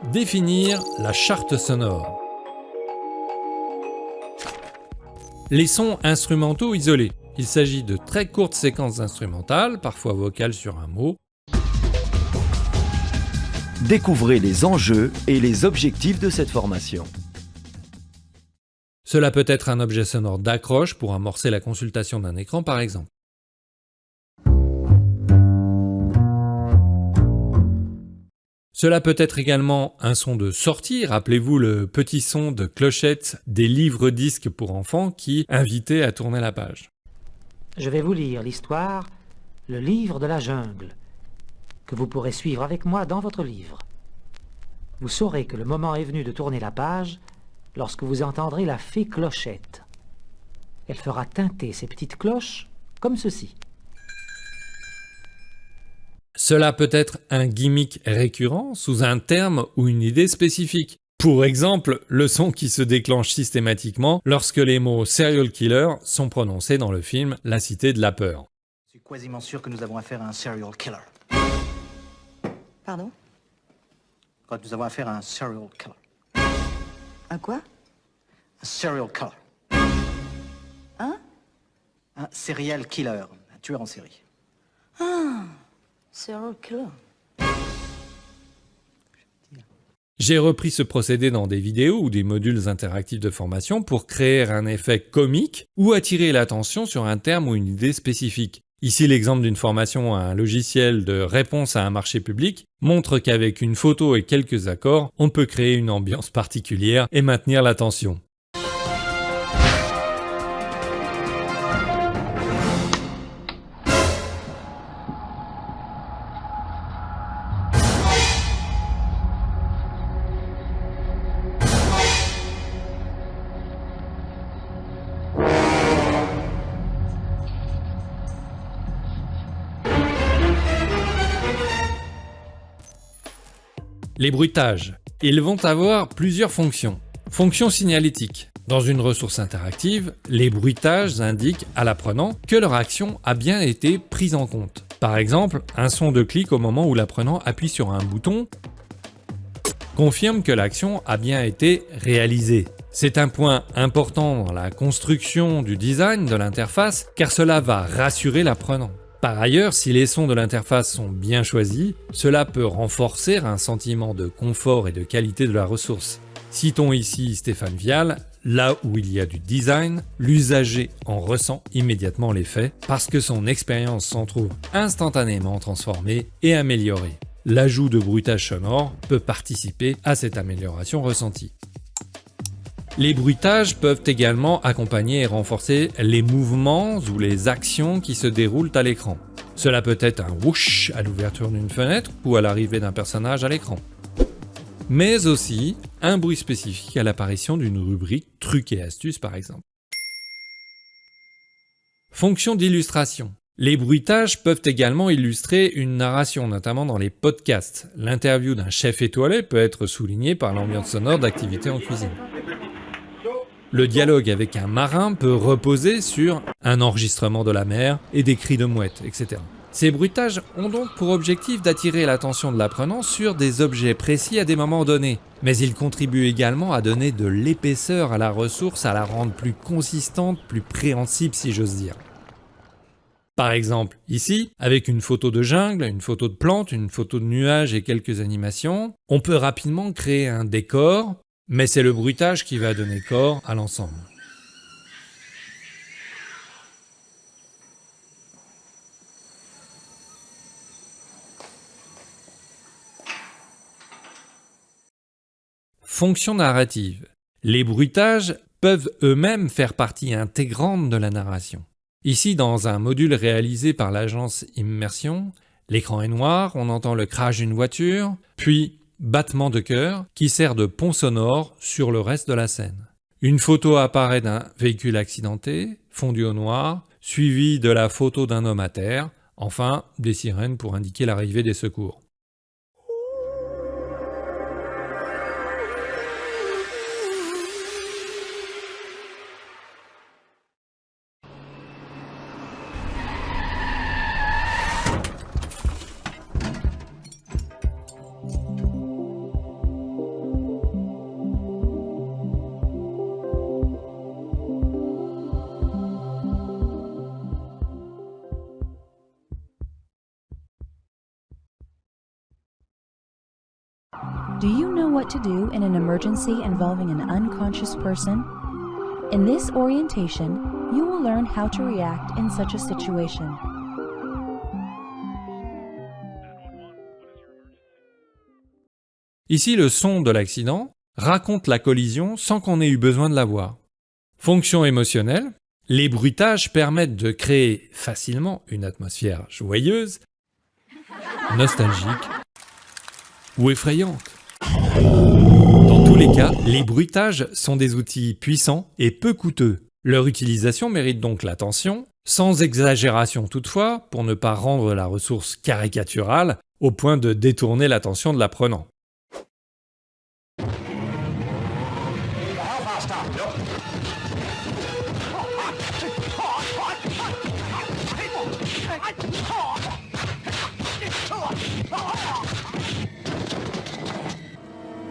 Définir la charte sonore. Les sons instrumentaux isolés. Il s'agit de très courtes séquences instrumentales, parfois vocales sur un mot. Découvrez les enjeux et les objectifs de cette formation. Cela peut être un objet sonore d'accroche pour amorcer la consultation d'un écran par exemple. Cela peut être également un son de sortie, rappelez-vous le petit son de clochette des livres-disques pour enfants qui invitait à tourner la page. Je vais vous lire l'histoire « Le livre de la jungle » que vous pourrez suivre avec moi dans votre livre. Vous saurez que le moment est venu de tourner la page lorsque vous entendrez la fée Clochette. Elle fera tinter ses petites cloches comme ceci. Cela peut être un gimmick récurrent sous un terme ou une idée spécifique. Pour exemple, le son qui se déclenche systématiquement lorsque les mots « serial killer » sont prononcés dans le film La Cité de la Peur. Je suis quasiment sûr que nous avons affaire à un serial killer. Pardon? Quand nous avons affaire à un serial killer. Un quoi? Un serial killer. Hein? Un serial killer, un tueur en série. Ah, serial killer. J'ai repris ce procédé dans des vidéos ou des modules interactifs de formation pour créer un effet comique ou attirer l'attention sur un terme ou une idée spécifique. Ici, l'exemple d'une formation à un logiciel de réponse à un marché public montre qu'avec une photo et quelques accords, on peut créer une ambiance particulière et maintenir l'attention. Les bruitages. Ils vont avoir plusieurs fonctions. Fonction signalétique. Dans une ressource interactive, les bruitages indiquent à l'apprenant que leur action a bien été prise en compte. Par exemple, un son de clic au moment où l'apprenant appuie sur un bouton confirme que l'action a bien été réalisée. C'est un point important dans la construction du design de l'interface car cela va rassurer l'apprenant. Par ailleurs, si les sons de l'interface sont bien choisis, cela peut renforcer un sentiment de confort et de qualité de la ressource. Citons ici Stéphane Vial, là où il y a du design, l'usager en ressent immédiatement l'effet parce que son expérience s'en trouve instantanément transformée et améliorée. L'ajout de bruitage sonore peut participer à cette amélioration ressentie. Les bruitages peuvent également accompagner et renforcer les mouvements ou les actions qui se déroulent à l'écran. Cela peut être un whoosh à l'ouverture d'une fenêtre ou à l'arrivée d'un personnage à l'écran. Mais aussi un bruit spécifique à l'apparition d'une rubrique trucs et astuces par exemple. Fonction d'illustration. Les bruitages peuvent également illustrer une narration, notamment dans les podcasts. L'interview d'un chef étoilé peut être soulignée par l'ambiance sonore d'activités en cuisine. Le dialogue avec un marin peut reposer sur un enregistrement de la mer et des cris de mouettes, etc. Ces bruitages ont donc pour objectif d'attirer l'attention de l'apprenant sur des objets précis à des moments donnés, mais ils contribuent également à donner de l'épaisseur à la ressource, à la rendre plus consistante, plus préhensible si j'ose dire. Par exemple, ici, avec une photo de jungle, une photo de plantes, une photo de nuages et quelques animations, on peut rapidement créer un décor, mais c'est le bruitage qui va donner corps à l'ensemble. Fonction narrative. Les bruitages peuvent eux-mêmes faire partie intégrante de la narration. Ici, dans un module réalisé par l'agence Immersion, l'écran est noir, on entend le crash d'une voiture, puis battement de cœur qui sert de pont sonore sur le reste de la scène. Une photo apparaît d'un véhicule accidenté, fondu au noir, suivie de la photo d'un homme à terre, enfin des sirènes pour indiquer l'arrivée des secours. Do you know what to do in an emergency involving an unconscious person? In this orientation, you will learn how to react in such a situation. Ici, le son de l'accident raconte la collision sans qu'on ait eu besoin de la voir. Fonction émotionnelle, les bruitages permettent de créer facilement une atmosphère joyeuse, nostalgique ou effrayante. Dans tous les cas, les bruitages sont des outils puissants et peu coûteux. Leur utilisation mérite donc l'attention, sans exagération toutefois, pour ne pas rendre la ressource caricaturale au point de détourner l'attention de l'apprenant.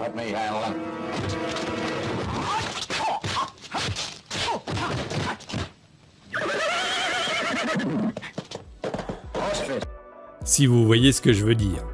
Let me handle him. Si vous voyez ce que je veux dire.